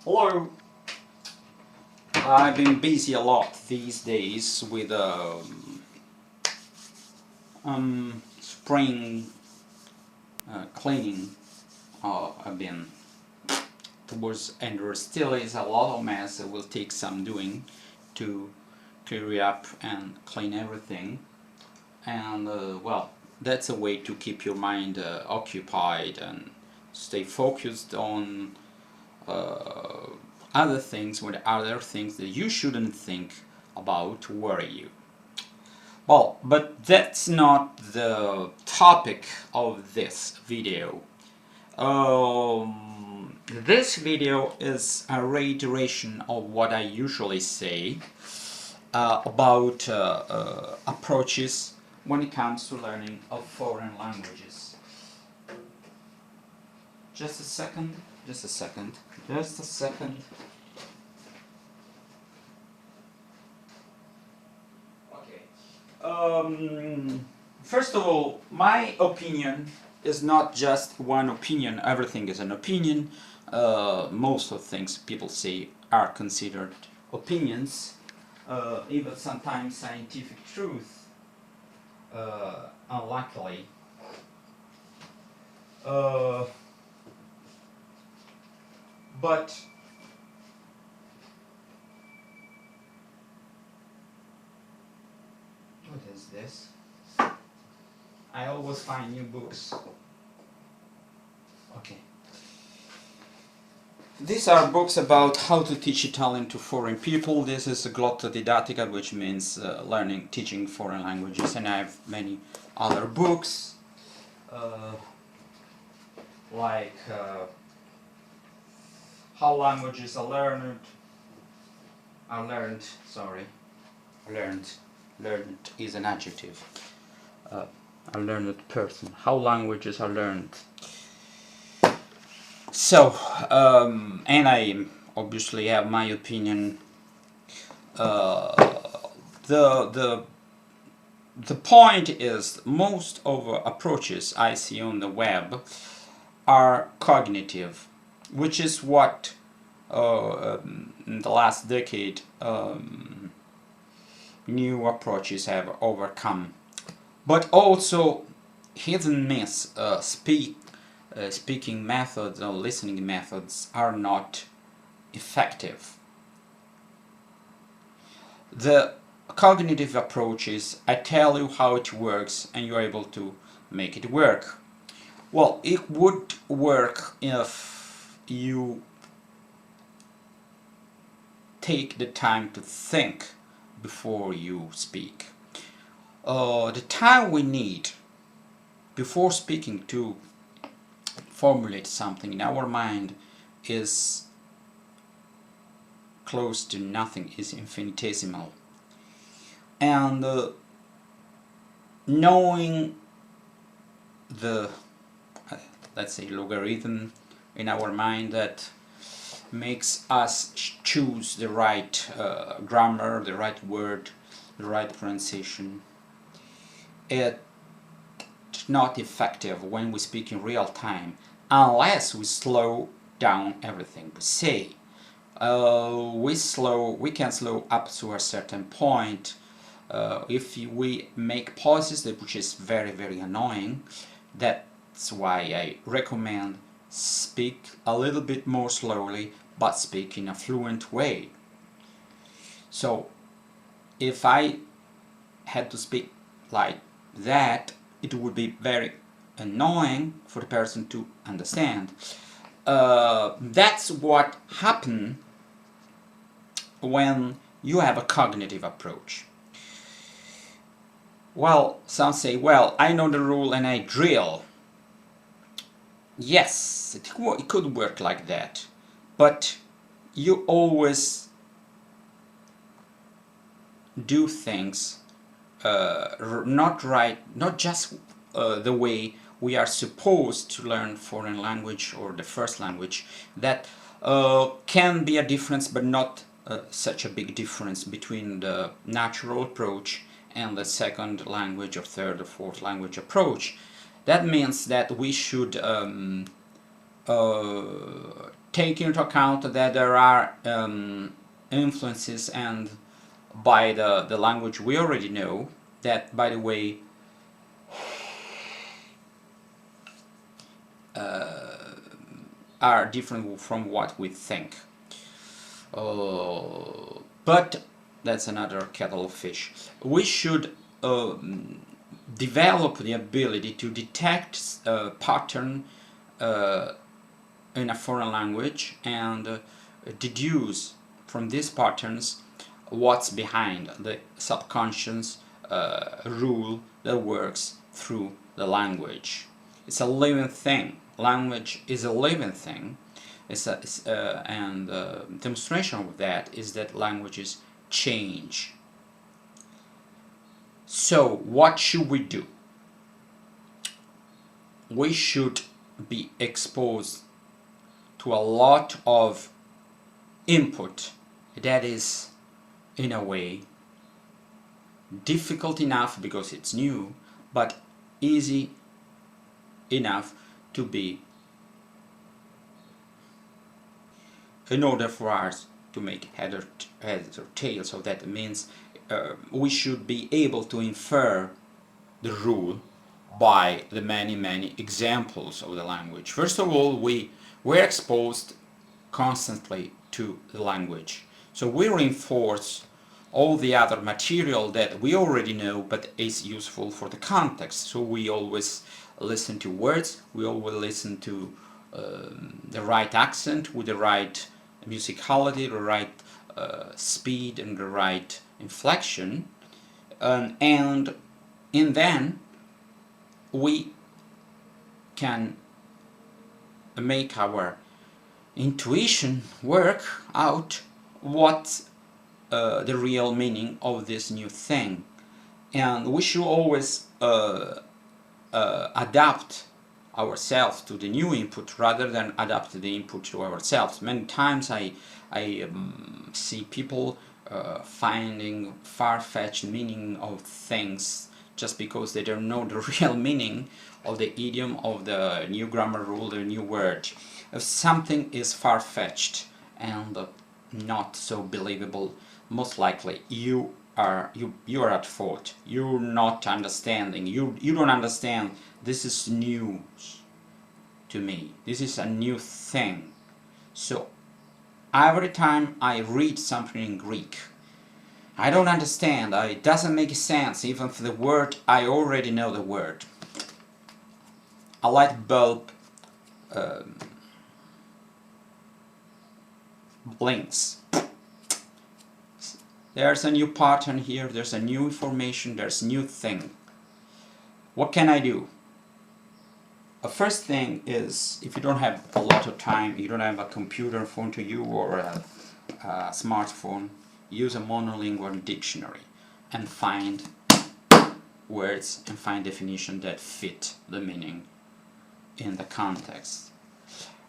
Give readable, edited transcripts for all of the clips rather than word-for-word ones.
Hello. I've been busy a lot these days with spring cleaning. I've been towards, and there still is a lot of mess. It will take some doing to clear up and clean everything. And well, that's a way to keep your mind occupied and stay focused on uh, other things that you shouldn't think about to worry you. Well, but that's not the topic of this video. This video is a reiteration of what I usually say about approaches when it comes to learning of foreign languages. Just a second, just a second, just a second. First of all, my opinion is not just one opinion. Everything is an opinion. Most of things people say are considered opinions, even sometimes scientific truth. Unluckily, but what is this? I always find new books. Okay. These are books about how to teach Italian to foreign people. This is Glotta Didattica, which means teaching foreign languages, and I have many other books, like how languages are learned. Learned is an adjective. A learned person. How languages are learned. So, and I obviously have my opinion. The point is, most of approaches I see on the web are cognitive, which is what in the last decade new approaches have overcome. But also hidden myths, speaking methods or listening methods are not effective. The cognitive approaches, I tell you how it works and you're able to make it work. Well, it would work if you take the time to think before you speak. The time we need before speaking to formulate something in our mind is close to nothing, is infinitesimal. And knowing the, let's say, logarithm in our mind that makes us choose the right grammar, the right word, the right pronunciation, it's not effective when we speak in real time unless we slow down everything we say. We can slow up to a certain point if we make pauses, which is very, very annoying. That's why I recommend speak a little bit more slowly, but speak in a fluent way. So if I had to speak like that, it would be very annoying for the person to understand. That's what happens when you have a cognitive approach. Well, some say, well, I know the rule and I drill. Yes, it could work like that, but you always do things not right, not just the way we are supposed to learn foreign language or the first language. That can be a difference, but not such a big difference between the natural approach and the second language or third or fourth language approach. That means that we should take into account that there are influences and by the language we already know, that, by the way, are different from what we think. But that's another kettle of fish. We should develop the ability to detect a pattern in a foreign language and deduce from these patterns what's behind the subconscious rule that works through the language. It's a living thing. Language is a living thing. And demonstration of that is that languages change. So what should we do? We should be exposed to a lot of input that is, in a way, difficult enough because it's new, but easy enough to be, in order for us to make head or tail. So that means we should be able to infer the rule by the many examples of the language. First of all, we're exposed constantly to the language, so we reinforce all the other material that we already know but is useful for the context. So we always listen to words, we always listen to the right accent with the right musicality, the right speed and the right inflection, and then we can make our intuition work out what the real meaning of this new thing. And we should always adapt ourselves to the new input rather than adapt the input to ourselves. Many times I see people finding far-fetched meaning of things just because they don't know the real meaning of the idiom, of the new grammar rule, the new word. If something is far-fetched and not so believable, most likely you are at fault. You're not understanding. You don't understand. This is new to me. This is a new thing. So every time I read something in Greek, I don't understand. It doesn't make sense. Even for the word, I already know the word. A light bulb blinks. There's a new pattern here, there's a new information, there's a new thing. What can I do? The first thing is, if you don't have a lot of time, you don't have a computer in front of you or a smartphone, use a monolingual dictionary and find words and find definitions that fit the meaning in the context.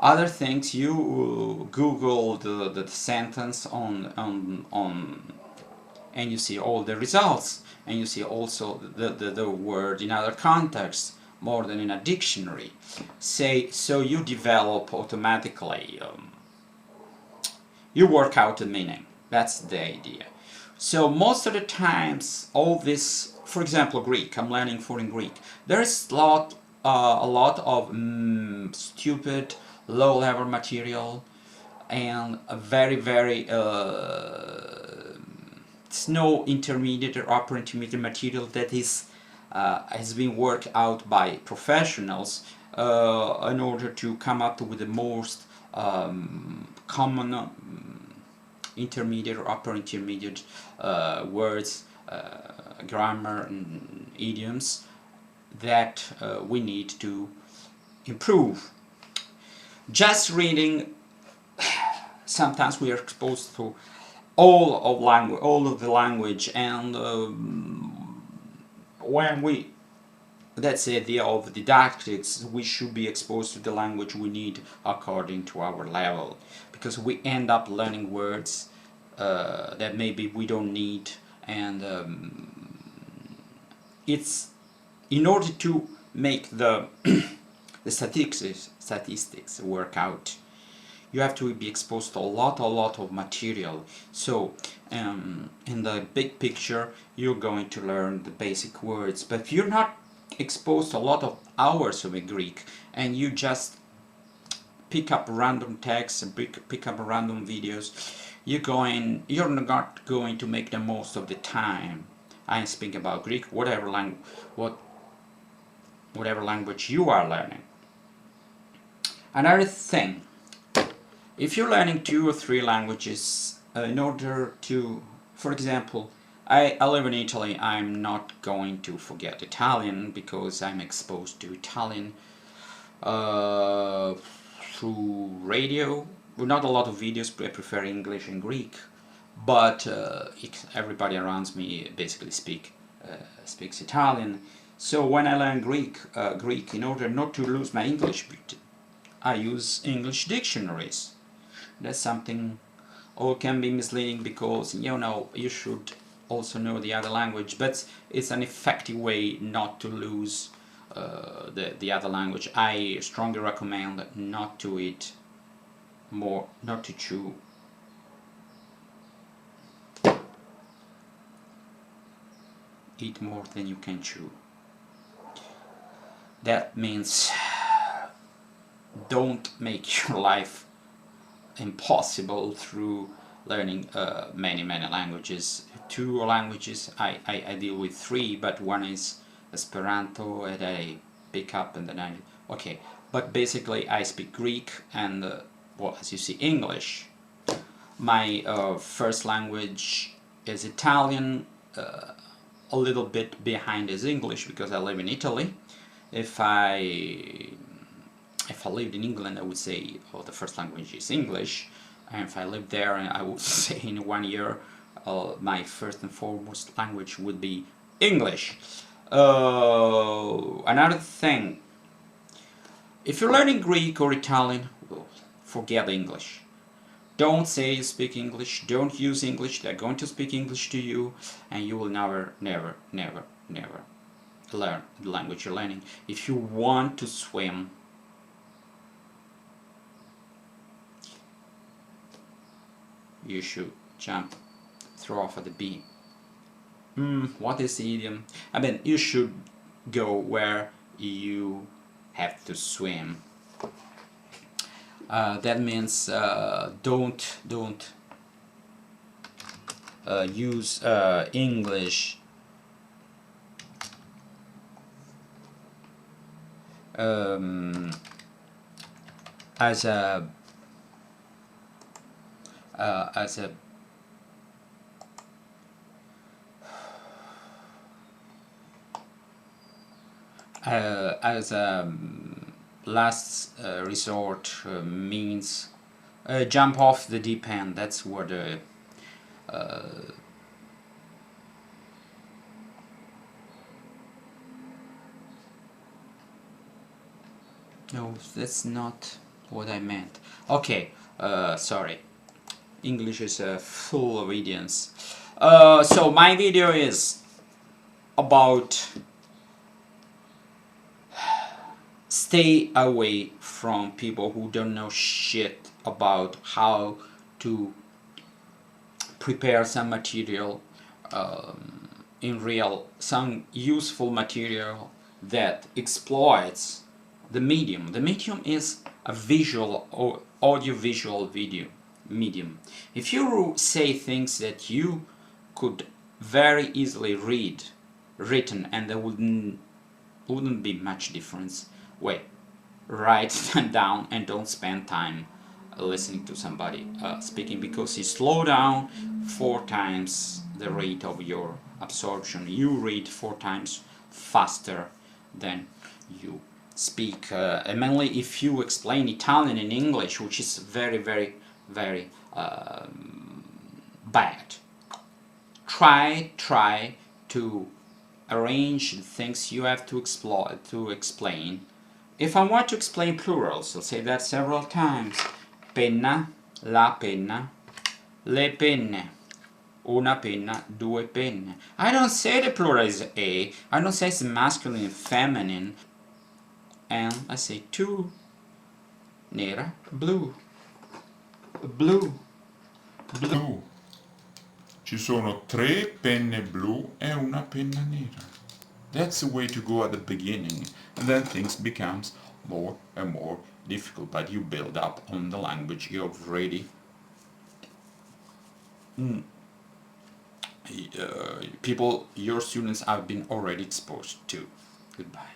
Other things, you Google the sentence on and you see all the results, and you see also the word in other contexts more than in a dictionary. So you develop automatically, you work out the meaning. That's the idea. So most of the times, all this, for example, Greek, I'm learning foreign Greek, there's a lot of stupid, low-level material and a very it's no intermediate or upper intermediate material that is has been worked out by professionals in order to come up with the most common intermediate or upper intermediate words, grammar and idioms that we need to improve. Just reading, sometimes we are exposed to all of the language, and when we, that's the idea of didactics, we should be exposed to the language we need according to our level, because we end up learning words that maybe we don't need, and it's in order to make the the statistics work out, you have to be exposed to a lot of material. So in the big picture you're going to learn the basic words, but if you're not exposed to a lot of hours of a Greek and you just pick up random texts and pick up random videos, you're not going to make the most of the time. I speak about Greek, whatever language you are learning. Another thing, if you're learning 2 or 3 languages, in order to, for example, I live in Italy, I'm not going to forget Italian because I'm exposed to Italian through radio. Well, not a lot of videos, I prefer English and Greek, but everybody around me basically speaks Italian. So when I learn Greek, in order not to lose my English, I use English dictionaries. That's something, or can be misleading because you should also know the other language, but it's an effective way not to lose the other language. I strongly recommend not to chew eat more than you can chew. That means don't make your life impossible through learning many languages. 2 languages, I deal with 3, but one is Esperanto and I pick up and then okay, but basically I speak Greek and well, as you see, English. My first language is Italian, a little bit behind is English because I live in Italy. If I lived in England, I would say, oh, the first language is English, and if I lived there, I would say in 1 year, my first and foremost language would be English. Another thing, if you're learning Greek or Italian, well, forget English. Don't say you speak English, don't use English, they're going to speak English to you, and you will never learn the language you're learning. If you want to swim, you should throw off at the beam. What is the idiom? I mean, you should go where you have to swim. That means don't use English as a last resort means jump off the deep end. That's what no, that's not what I meant. Okay, sorry. English is full of idioms. So my video is about stay away from people who don't know shit about how to prepare some material some useful material that exploits the medium. The medium is a visual or audio-visual video medium. If you say things that you could very easily read written and there wouldn't be much difference, write them down and don't spend time listening to somebody speaking, because you slow down 4 times the rate of your absorption. You read 4 times faster than you speak, and mainly if you explain Italian in English, which is very bad. Try to arrange the things you have to explain. If I want to explain plurals, I'll say that several times. Penna, la penna, le penne, una penna, due penne. I don't say the plural is a, I don't say it's masculine and feminine, and I say 2, nera, blue. blu. Blu. Ci sono 3 penne blu e una penna nera. That's the way to go at the beginning, and then things becomes more and more difficult, but you build up on the language you already people, your students have been already exposed to. Goodbye.